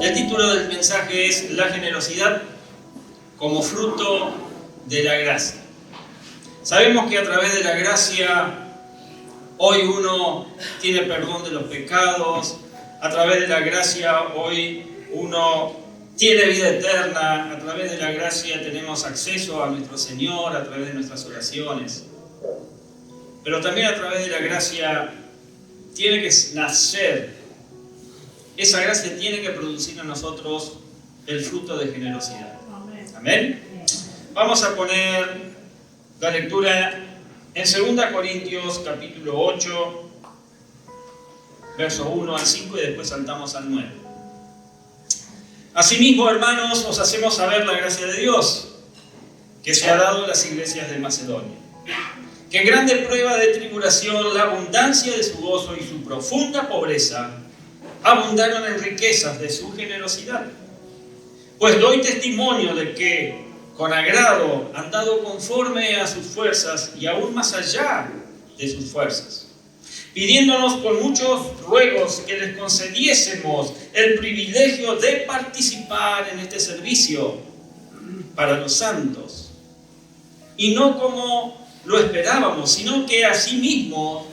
El título del mensaje es La generosidad como fruto de la gracia. Sabemos que a través de la gracia hoy uno tiene perdón de los pecados, a través de la gracia hoy uno tiene vida eterna, a través de la gracia tenemos acceso a nuestro Señor, a través de nuestras oraciones. Pero también a través de la gracia tiene que nacer, esa gracia tiene que producir en nosotros el fruto de generosidad. Amén. Vamos a poner la lectura en 2 Corintios capítulo 8, verso 1 al 5 y después saltamos al 9. Asimismo, hermanos, os hacemos saber la gracia de Dios que se ha dado a las iglesias de Macedonia, que en grande prueba de tribulación la abundancia de su gozo y su profunda pobreza abundaron en riquezas de su generosidad. Pues doy testimonio de que con agrado han dado conforme a sus fuerzas y aún más allá de sus fuerzas, pidiéndonos con muchos ruegos que les concediésemos el privilegio de participar en este servicio para los santos. Y no como lo esperábamos, sino que asimismo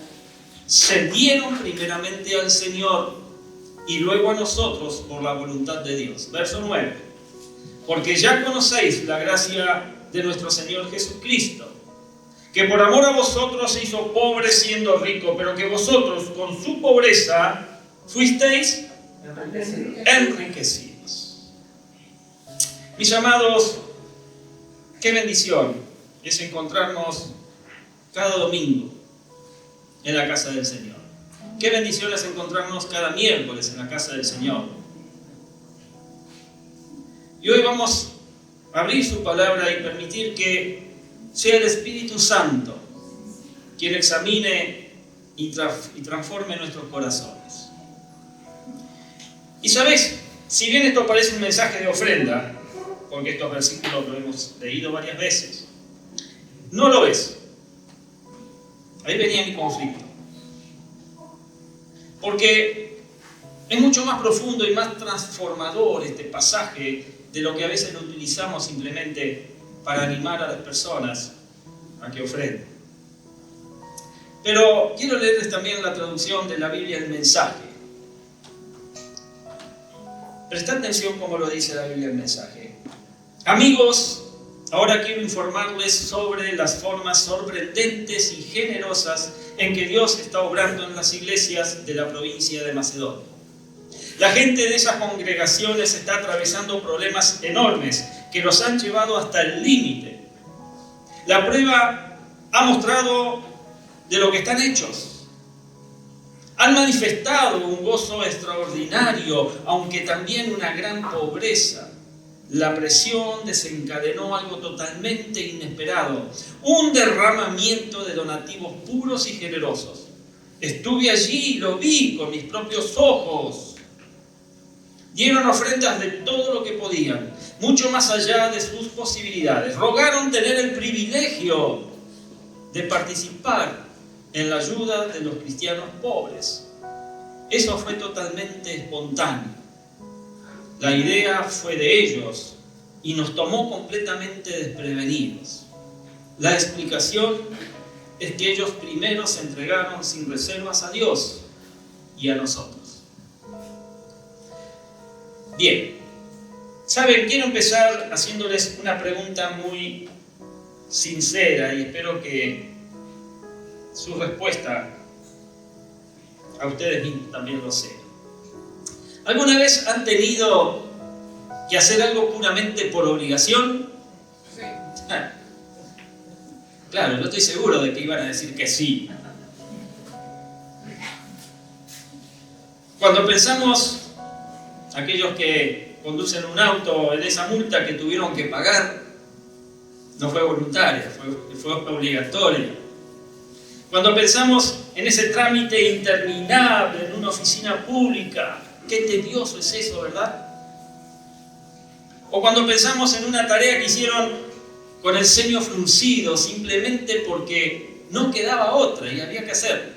se dieron primeramente al Señor y luego a nosotros por la voluntad de Dios. Verso 9. Porque ya conocéis la gracia de nuestro Señor Jesucristo, que por amor a vosotros se hizo pobre siendo rico, pero que vosotros con su pobreza fuisteis enriquecidos. Mis amados, qué bendición es encontrarnos cada domingo en la casa del Señor. Qué bendición es encontrarnos cada miércoles en la casa del Señor. Y hoy vamos a abrir su palabra y permitir que sea el Espíritu Santo quien examine y transforme nuestros corazones. Y sabes, si bien esto parece un mensaje de ofrenda, porque estos versículos lo hemos leído varias veces, no lo es. Ahí venía mi conflicto. Porque es mucho más profundo y más transformador este pasaje de lo que a veces lo utilizamos simplemente para animar a las personas a que ofrenden. Pero quiero leerles también la traducción de la Biblia El Mensaje. Presta atención cómo lo dice la Biblia El Mensaje. Amigos, ahora quiero informarles sobre las formas sorprendentes y generosas en que Dios está obrando en las iglesias de la provincia de Macedonia. La gente de esas congregaciones está atravesando problemas enormes que los han llevado hasta el límite. La prueba ha mostrado de lo que están hechos. Han manifestado un gozo extraordinario, aunque también una gran pobreza. La presión desencadenó algo totalmente inesperado, un derramamiento de donativos puros y generosos. Estuve allí y lo vi con mis propios ojos. Dieron ofrendas de todo lo que podían, mucho más allá de sus posibilidades. Rogaron tener el privilegio de participar en la ayuda de los cristianos pobres. Eso fue totalmente espontáneo. La idea fue de ellos y nos tomó completamente desprevenidos. La explicación es que ellos primero se entregaron sin reservas a Dios y a nosotros. Bien, saben, quiero empezar haciéndoles una pregunta muy sincera y espero que su respuesta a ustedes mismos también lo sea. ¿Alguna vez han tenido que hacer algo puramente por obligación? Sí. Claro, yo estoy seguro de que iban a decir que sí. Cuando pensamos, aquellos que conducen un auto, en esa multa que tuvieron que pagar, no fue voluntaria, fue obligatoria. Cuando pensamos en ese trámite interminable en una oficina pública, qué tedioso es eso, ¿verdad? O cuando pensamos en una tarea que hicieron con el ceño fruncido, simplemente porque no quedaba otra y había que hacerlo.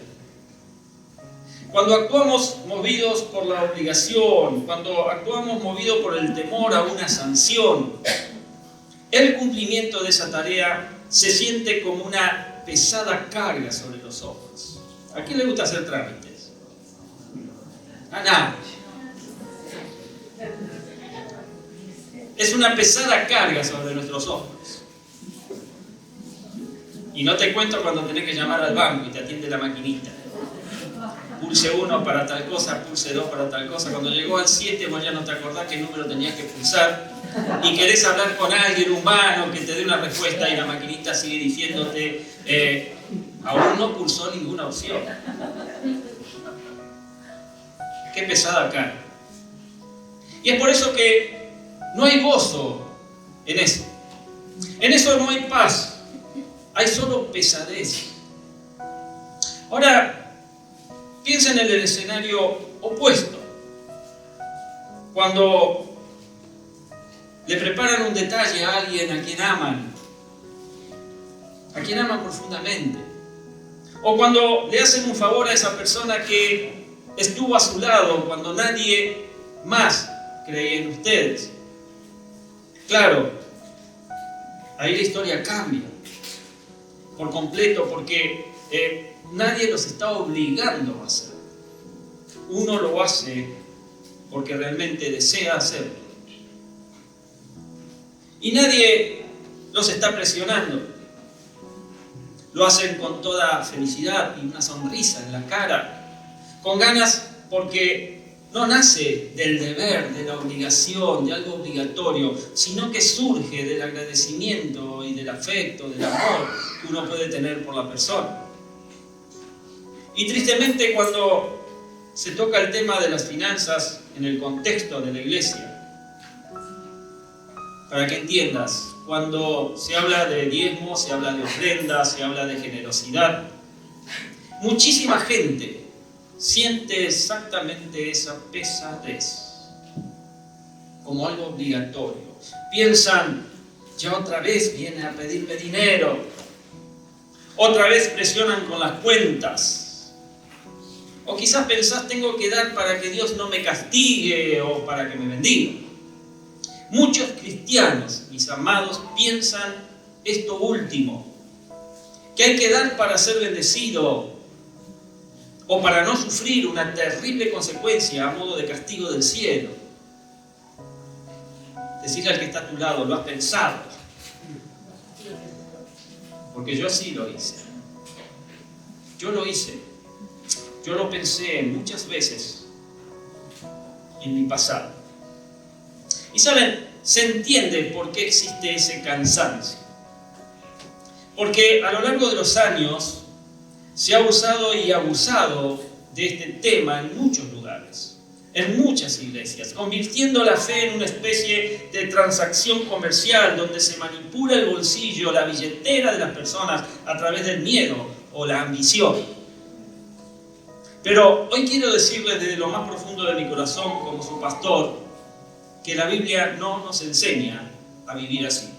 Cuando actuamos movidos por la obligación, cuando actuamos movidos por el temor a una sanción, el cumplimiento de esa tarea se siente como una pesada carga sobre los hombros. ¿A quién le gusta hacer trámites? A nadie. Es una pesada carga sobre nuestros hombros. Y no te cuento cuando tenés que llamar al banco y te atiende la maquinita. Pulse 1 para tal cosa, pulse 2 para tal cosa. Cuando llegó al 7 vos ya no te acordás qué número tenías que pulsar y querés hablar con alguien humano que te dé una respuesta y la maquinita sigue diciéndote aún no pulsó ninguna opción. Qué pesada carga. Y es por eso que no hay gozo en eso. En eso no hay paz. Hay solo pesadez. Ahora, piensen en el escenario opuesto. Cuando le preparan un detalle a alguien a quien aman profundamente. O cuando le hacen un favor a esa persona que estuvo a su lado cuando nadie más creía en ustedes. Claro, ahí la historia cambia por completo porque nadie los está obligando a hacer. Uno lo hace porque realmente desea hacerlo. Y nadie los está presionando. Lo hacen con toda felicidad y una sonrisa en la cara, con ganas porque no nace del deber, de la obligación, de algo obligatorio, sino que surge del agradecimiento y del afecto, del amor que uno puede tener por la persona. Y tristemente cuando se toca el tema de las finanzas en el contexto de la iglesia, para que entiendas, cuando se habla de diezmo, se habla de ofrenda, se habla de generosidad, muchísima gente siente exactamente esa pesadez como algo obligatorio. Piensan, ya otra vez viene a pedirme dinero, otra vez presionan con las cuentas, o quizás pensás tengo que dar para que Dios no me castigue o para que me bendiga. Muchos cristianos, mis amados, piensan esto último, que hay que dar para ser bendecido o para no sufrir una terrible consecuencia a modo de castigo del cielo. Decirle al que está a tu lado, lo has pensado, porque yo sí lo hice. Yo lo hice. Yo lo pensé muchas veces en mi pasado. Y saben, se entiende por qué existe ese cansancio. Porque a lo largo de los años se ha usado y abusado de este tema en muchos lugares, en muchas iglesias, convirtiendo la fe en una especie de transacción comercial donde se manipula el bolsillo, la billetera de las personas a través del miedo o la ambición. Pero hoy quiero decirles desde lo más profundo de mi corazón, como su pastor, que la Biblia no nos enseña a vivir así.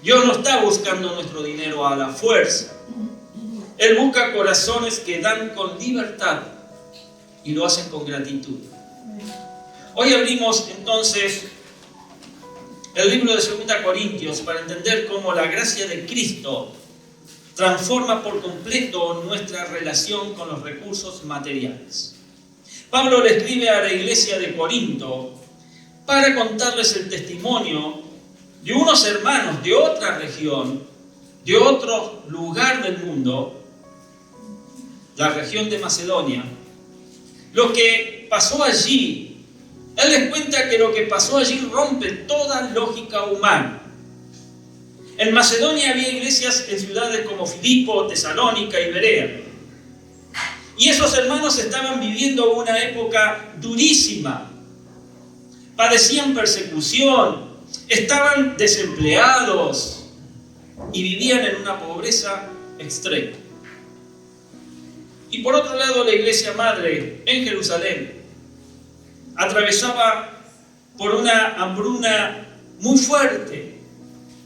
Dios no está buscando nuestro dinero a la fuerza. Él busca corazones que dan con libertad y lo hacen con gratitud. Hoy abrimos entonces el libro de 2 Corintios para entender cómo la gracia de Cristo transforma por completo nuestra relación con los recursos materiales. Pablo le escribe a la iglesia de Corinto para contarles el testimonio de unos hermanos de otra región, de otro lugar del mundo, la región de Macedonia, lo que pasó allí. Él les cuenta que lo que pasó allí rompe toda lógica humana. En Macedonia había iglesias en ciudades como Filipo, Tesalónica y Berea. Y esos hermanos estaban viviendo una época durísima. Padecían persecución, estaban desempleados y vivían en una pobreza extrema. Y por otro lado, la iglesia madre en Jerusalén atravesaba por una hambruna muy fuerte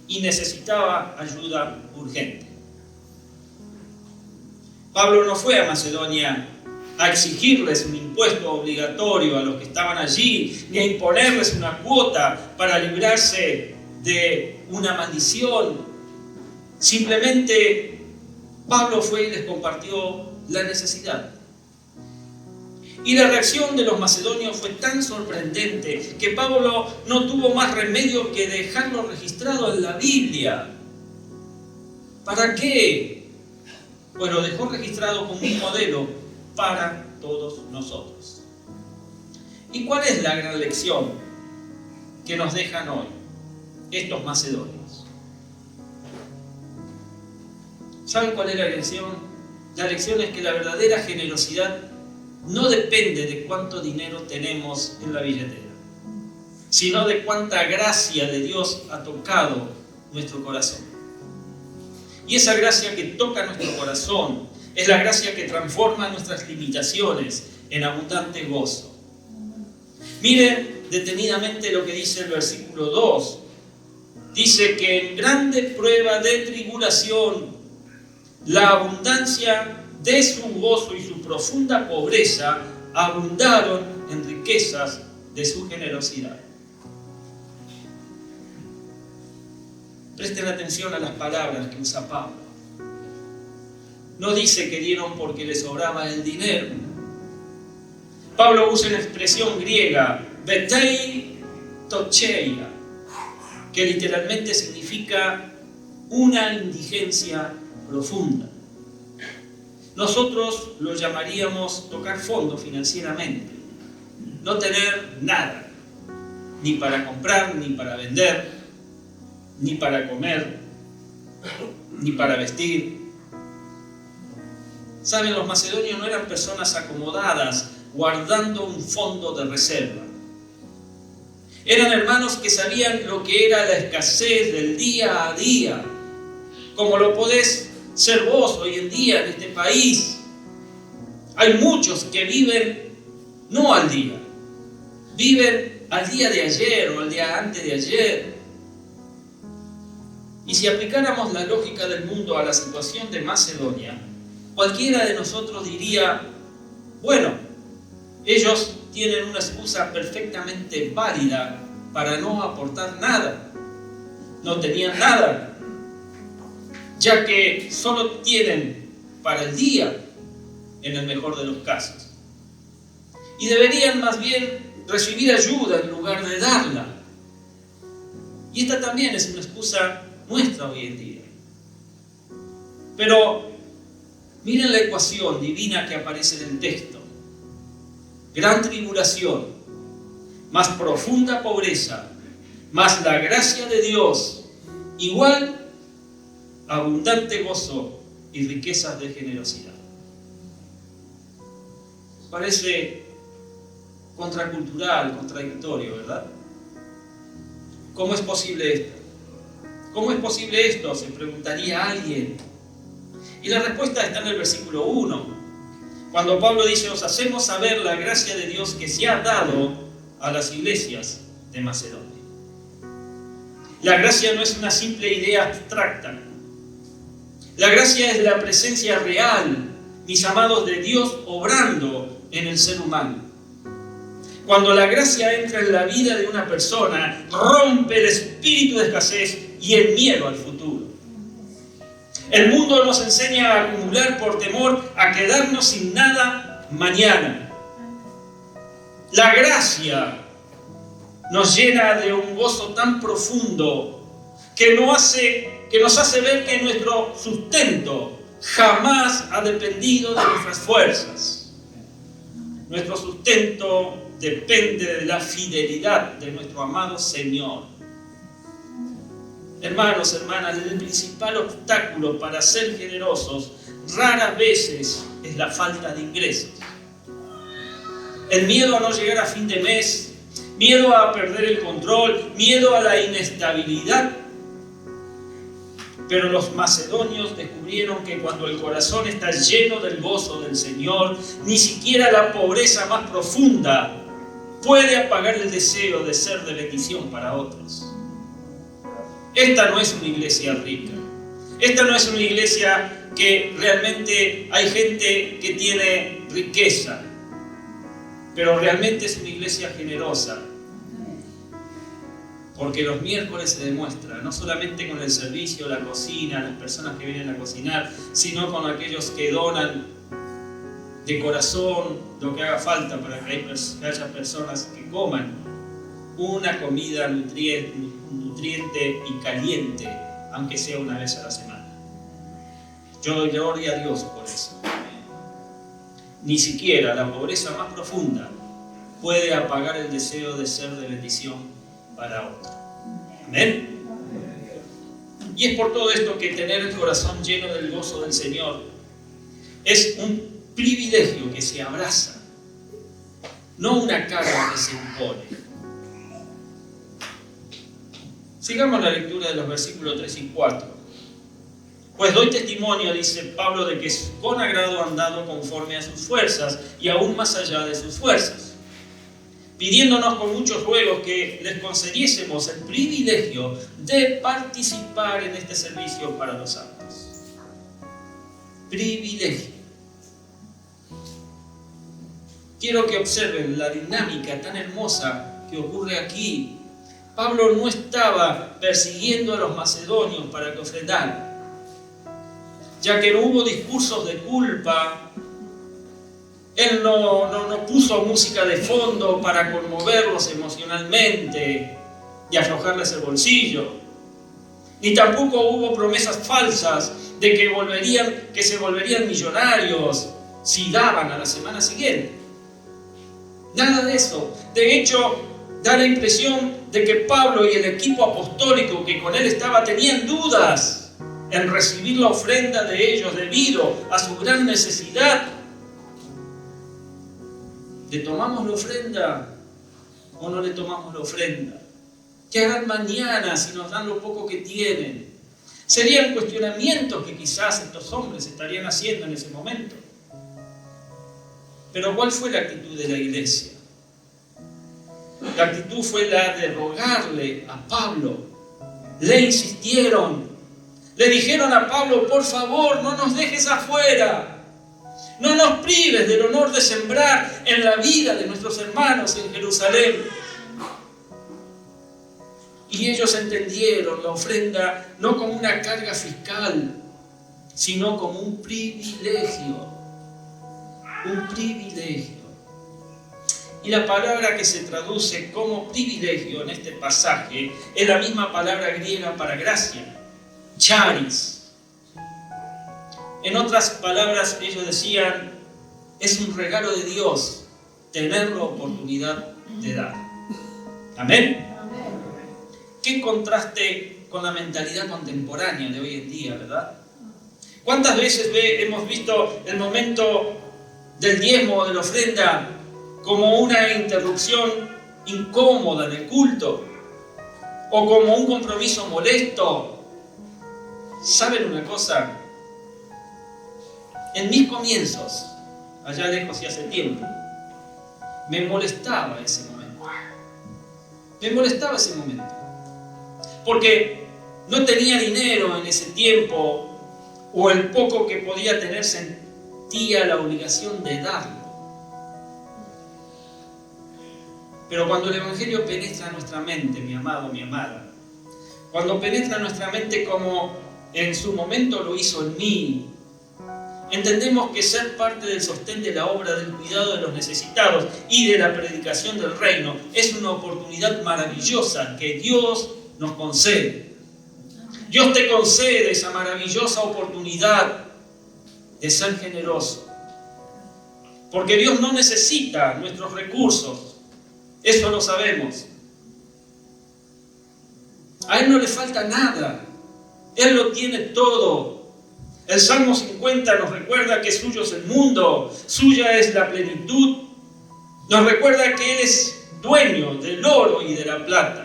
y necesitaba ayuda urgente. Pablo no fue a Macedonia a exigirles un impuesto obligatorio a los que estaban allí, ni a imponerles una cuota para librarse de una maldición. Simplemente Pablo fue y les compartió la necesidad. Y la reacción de los macedonios fue tan sorprendente que Pablo no tuvo más remedio que dejarlo registrado en la Biblia. ¿Para qué? Pues lo dejó registrado como un modelo para todos nosotros. ¿Y cuál es la gran lección que nos dejan hoy estos macedonios? ¿Saben cuál es la lección? La lección es que la verdadera generosidad no depende de cuánto dinero tenemos en la billetera, sino de cuánta gracia de Dios ha tocado nuestro corazón. Y esa gracia que toca nuestro corazón es la gracia que transforma nuestras limitaciones en abundante gozo. Miren detenidamente lo que dice el versículo 2. Dice que en grande prueba de tribulación, la abundancia de su gozo y su profunda pobreza abundaron en riquezas de su generosidad. Presten atención a las palabras que usa Pablo. No dice que dieron porque les sobraba el dinero. Pablo usa una expresión griega, betei tocheia, que literalmente significa una indigencia profunda. Nosotros lo llamaríamos tocar fondo financieramente, no tener nada, ni para comprar, ni para vender, ni para comer, ni para vestir. Saben, los macedonios no eran personas acomodadas, guardando un fondo de reserva. Eran hermanos que sabían lo que era la escasez del día a día, como lo podés ser vos hoy en día en este país. Hay muchos que viven no al día, viven al día de ayer o al día antes de ayer. Y si aplicáramos la lógica del mundo a la situación de Macedonia, cualquiera de nosotros diría, bueno, ellos tienen una excusa perfectamente válida para no aportar nada. No tenían nada, ya que solo tienen para el día, en el mejor de los casos. Y deberían más bien recibir ayuda en lugar de darla. Y esta también es una excusa nuestra hoy en día. Pero miren la ecuación divina que aparece en el texto. Gran tribulación, más profunda pobreza, más la gracia de Dios, igual abundante gozo y riquezas de generosidad. Parece contracultural, contradictorio, ¿verdad? ¿Cómo es posible esto? ¿Cómo es posible esto?, se preguntaría alguien. Y la respuesta está en el versículo 1, cuando Pablo dice, os hacemos saber la gracia de Dios que se ha dado a las iglesias de Macedonia. La gracia no es una simple idea abstracta. La gracia es la presencia real, mis amados, de Dios obrando en el ser humano. Cuando la gracia entra en la vida de una persona, rompe el espíritu de escasez y el miedo al futuro. El mundo nos enseña a acumular por temor a quedarnos sin nada mañana. La gracia nos llena de un gozo tan profundo que nos hace ver que nuestro sustento jamás ha dependido de nuestras fuerzas. Nuestro sustento depende de la fidelidad de nuestro amado Señor. Hermanos, hermanas, el principal obstáculo para ser generosos raras veces es la falta de ingresos. El miedo a no llegar a fin de mes, miedo a perder el control, miedo a la inestabilidad. Pero los macedonios descubrieron que cuando el corazón está lleno del gozo del Señor, ni siquiera la pobreza más profunda puede apagar el deseo de ser de bendición para otros. Esta no es una iglesia rica. Esta no es una iglesia que realmente hay gente que tiene riqueza, pero realmente es una iglesia generosa. Porque los miércoles se demuestra, no solamente con el servicio, la cocina, las personas que vienen a cocinar, sino con aquellos que donan de corazón lo que haga falta para que haya personas que coman una comida nutriente y caliente, aunque sea una vez a la semana. Yo doy gloria a Dios por eso. Ni siquiera la pobreza más profunda puede apagar el deseo de ser de bendición para otro. Amén. Y es por todo esto que tener el corazón lleno del gozo del Señor es un privilegio que se abraza, no una carga que se impone. Sigamos la lectura de los versículos 3 y 4. Pues doy testimonio, dice Pablo, de que con agrado han dado conforme a sus fuerzas y aún más allá de sus fuerzas, pidiéndonos con muchos ruegos que les concediésemos el privilegio de participar en este servicio para los santos. Privilegio. Quiero que observen la dinámica tan hermosa que ocurre aquí. Pablo no estaba persiguiendo a los macedonios para que ofrendaran, ya que no hubo discursos de culpa. Él no puso música de fondo para conmoverlos emocionalmente y aflojarles el bolsillo. Ni tampoco hubo promesas falsas de que se volverían millonarios si daban a la semana siguiente. Nada de eso. De hecho, da la impresión de que Pablo y el equipo apostólico que con él estaba tenían dudas en recibir la ofrenda de ellos debido a su gran necesidad. ¿Le tomamos la ofrenda o no le tomamos la ofrenda? ¿Qué harán mañana si nos dan lo poco que tienen? Serían cuestionamientos que quizás estos hombres estarían haciendo en ese momento. Pero ¿cuál fue la actitud de la iglesia? La actitud fue la de rogarle a Pablo. Le insistieron. Le dijeron a Pablo: por favor, no nos dejes afuera. No nos prives del honor de sembrar en la vida de nuestros hermanos en Jerusalén. Y ellos entendieron la ofrenda no como una carga fiscal, sino como un privilegio. Un privilegio. Y la palabra que se traduce como privilegio en este pasaje es la misma palabra griega para gracia, charis. En otras palabras, ellos decían: es un regalo de Dios tener la oportunidad de dar. ¿Amén? Qué contraste con la mentalidad contemporánea de hoy en día, ¿verdad? ¿Cuántas veces hemos visto el momento del diezmo o de la ofrenda como una interrupción incómoda del culto o como un compromiso molesto? ¿Saben una cosa? En mis comienzos, allá lejos y hace tiempo, me molestaba ese momento. Me molestaba ese momento. Porque no tenía dinero en ese tiempo, o el poco que podía tener sentía la obligación de darlo. Pero cuando el Evangelio penetra en nuestra mente, mi amado, mi amada, cuando penetra en nuestra mente como en su momento lo hizo en mí, entendemos que ser parte del sostén de la obra del cuidado de los necesitados y de la predicación del reino es una oportunidad maravillosa que Dios nos concede. Dios te concede esa maravillosa oportunidad de ser generoso. Porque Dios no necesita nuestros recursos, eso lo sabemos. A Él no le falta nada, Él lo tiene todo. El Salmo 50 nos recuerda que suyo es el mundo, suya es la plenitud. Nos recuerda que Él es dueño del oro y de la plata.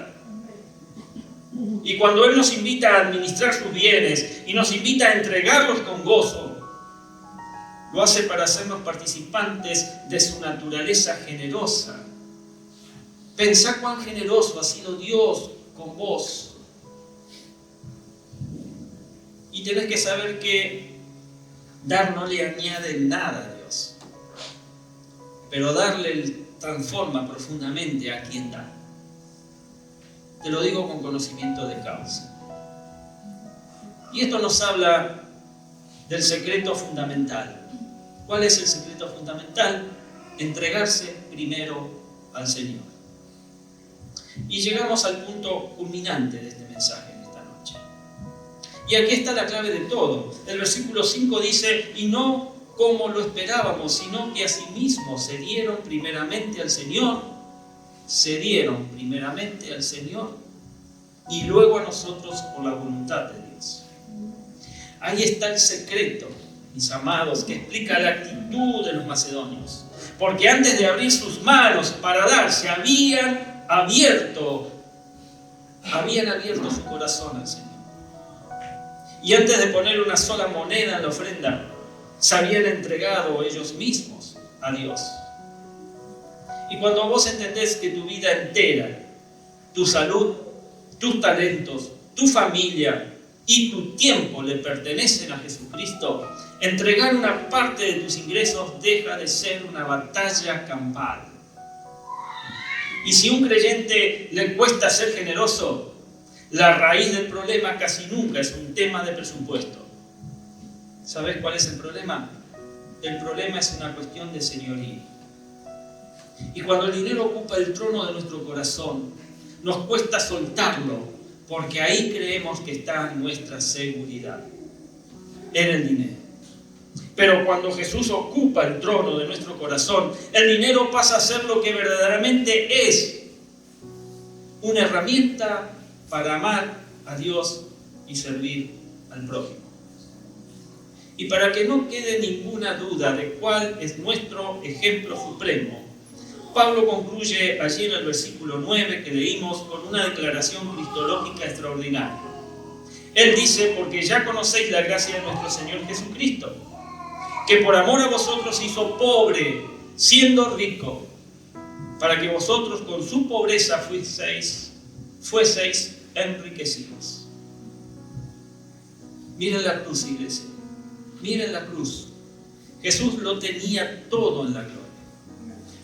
Y cuando Él nos invita a administrar sus bienes y nos invita a entregarlos con gozo, lo hace para hacernos participantes de su naturaleza generosa. Pensá cuán generoso ha sido Dios con vos. Y tenés que saber que dar no le añade nada a Dios. pero darle transforma profundamente a quien da. Te lo digo con conocimiento de causa. Y esto nos habla del secreto fundamental. ¿Cuál es el secreto fundamental? Entregarse primero al Señor. Y llegamos al punto culminante de este mensaje en esta noche. Y aquí está la clave de todo. El versículo 5 dice, y no como lo esperábamos, sino que asimismo se dieron primeramente al Señor, y luego a nosotros por la voluntad de Dios. Ahí está el secreto, mis amados, que explica la actitud de los macedonios. Porque antes de abrir sus manos para dar, se habían abierto su corazón al Señor. Y antes de poner una sola moneda en la ofrenda, se habían entregado ellos mismos a Dios. Y cuando vos entendés que tu vida entera, tu salud, tus talentos, tu familia y tu tiempo le pertenecen a Jesucristo, entregar una parte de tus ingresos deja de ser una batalla campal. Y si a un creyente le cuesta ser generoso, la raíz del problema casi nunca es un tema de presupuesto. ¿Sabes cuál es el problema? El problema es una cuestión de señorío. Y cuando el dinero ocupa el trono de nuestro corazón, nos cuesta soltarlo, porque ahí creemos que está nuestra seguridad, en el dinero. Pero cuando Jesús ocupa el trono de nuestro corazón, el dinero pasa a ser lo que verdaderamente es: una herramienta para amar a Dios y servir al prójimo. Y para que no quede ninguna duda de cuál es nuestro ejemplo supremo, Pablo concluye allí en el versículo 9 que leímos con una declaración cristológica extraordinaria. Él dice, porque ya conocéis la gracia de nuestro Señor Jesucristo, que por amor a vosotros se hizo pobre, siendo rico, para que vosotros con su pobreza fueseis enriquecidos. Miren la cruz, iglesia. Miren la cruz. Jesús lo tenía todo en la gloria.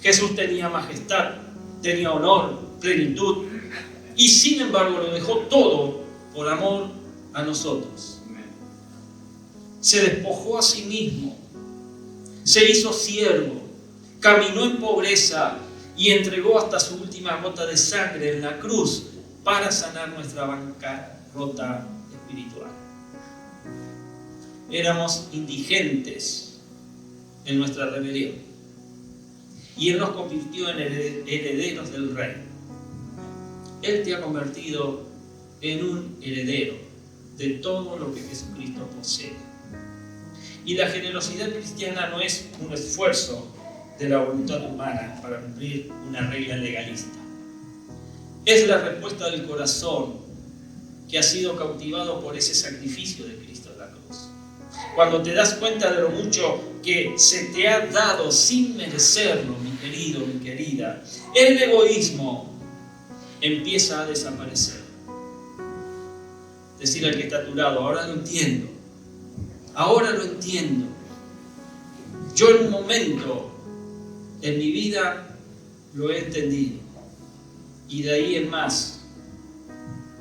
Jesús tenía majestad, tenía honor, plenitud, y sin embargo lo dejó todo por amor a nosotros. Se despojó a sí mismo, se hizo siervo, caminó en pobreza y entregó hasta su última gota de sangre en la cruz para sanar nuestra bancarrota espiritual. Éramos indigentes en nuestra rebelión y Él nos convirtió en herederos del reino. Él te ha convertido en un heredero de todo lo que Jesucristo posee. Y la generosidad cristiana no es un esfuerzo de la voluntad humana para cumplir una regla legalista. Es la respuesta del corazón que ha sido cautivado por ese sacrificio de Cristo en la cruz. Cuando te das cuenta de lo mucho que se te ha dado sin merecerlo, mi querido, mi querida, el egoísmo empieza a desaparecer. Decir al que está a tu lado, ahora lo entiendo. Ahora lo entiendo. Yo en un momento en mi vida lo he entendido. Y de ahí en más,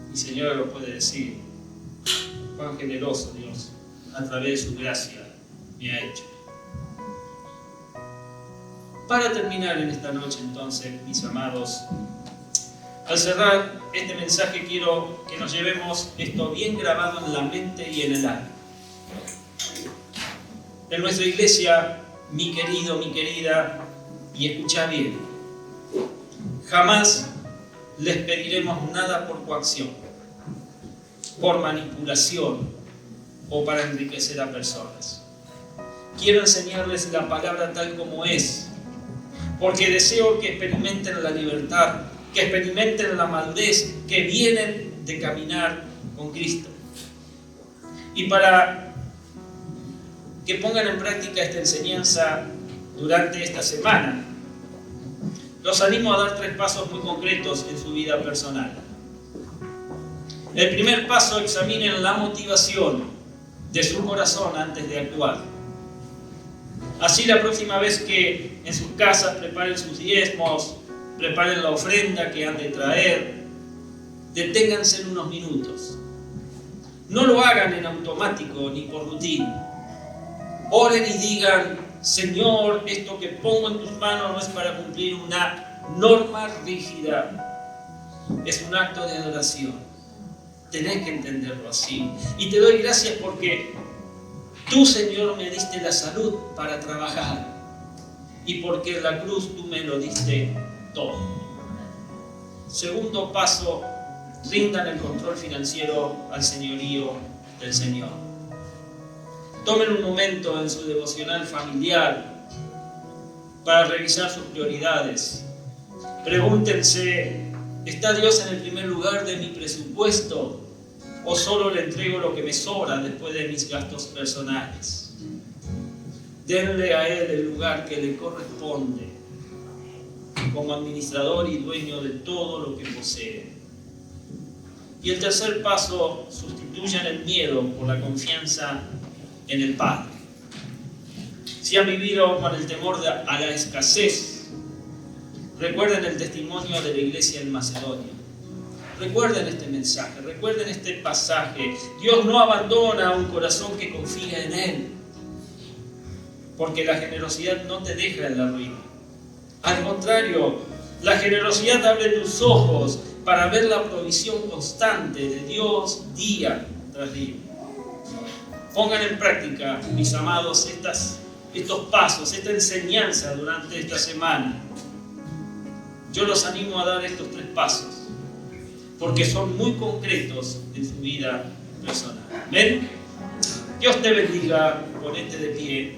mi Señora lo puede decir, cuán generoso Dios, a través de su gracia, me ha hecho. Para terminar en esta noche entonces, mis amados, al cerrar este mensaje quiero que nos llevemos esto bien grabado en la mente y en el alma. En nuestra iglesia, mi querido, mi querida, y escucha bien, jamás les pediremos nada por coacción, por manipulación o para enriquecer a personas. Quiero enseñarles la palabra tal como es, porque deseo que experimenten la libertad, que experimenten la madurez que vienen de caminar con Cristo. Y para que pongan en práctica esta enseñanza durante esta semana, los animo a dar 3 pasos muy concretos en su vida personal. El primer paso, examinen la motivación de su corazón antes de actuar. Así la próxima vez que en sus casas preparen sus diezmos, preparen la ofrenda que han de traer, deténganse en unos minutos. No lo hagan en automático ni por rutina. Oren y digan: Señor, esto que pongo en tus manos no es para cumplir una norma rígida, es un acto de adoración. Tenés que entenderlo así. Y te doy gracias porque tú, Señor, me diste la salud para trabajar, y porque en la cruz tú me lo diste todo. Segundo paso: rindan el control financiero al señorío del Señor. Tomen un momento en su devocional familiar para revisar sus prioridades. Pregúntense: ¿está Dios en el primer lugar de mi presupuesto o solo le entrego lo que me sobra después de mis gastos personales? Denle a Él el lugar que le corresponde como administrador y dueño de todo lo que posee. Y el tercer paso: sustituyan el miedo por la confianza en el Padre. Si han vivido con el temor a la escasez, recuerden el testimonio de la iglesia en Macedonia. Recuerden este mensaje, recuerden este pasaje. Dios no abandona a un corazón que confía en Él, porque la generosidad no te deja en la ruina. Al contrario, la generosidad abre tus ojos para ver la provisión constante de Dios día tras día. Pongan en práctica, mis amados, estos pasos, esta enseñanza durante esta semana. Yo los animo a dar estos 3 pasos, porque son muy concretos en su vida personal. ¿Ven? Dios te bendiga. Ponete de pie.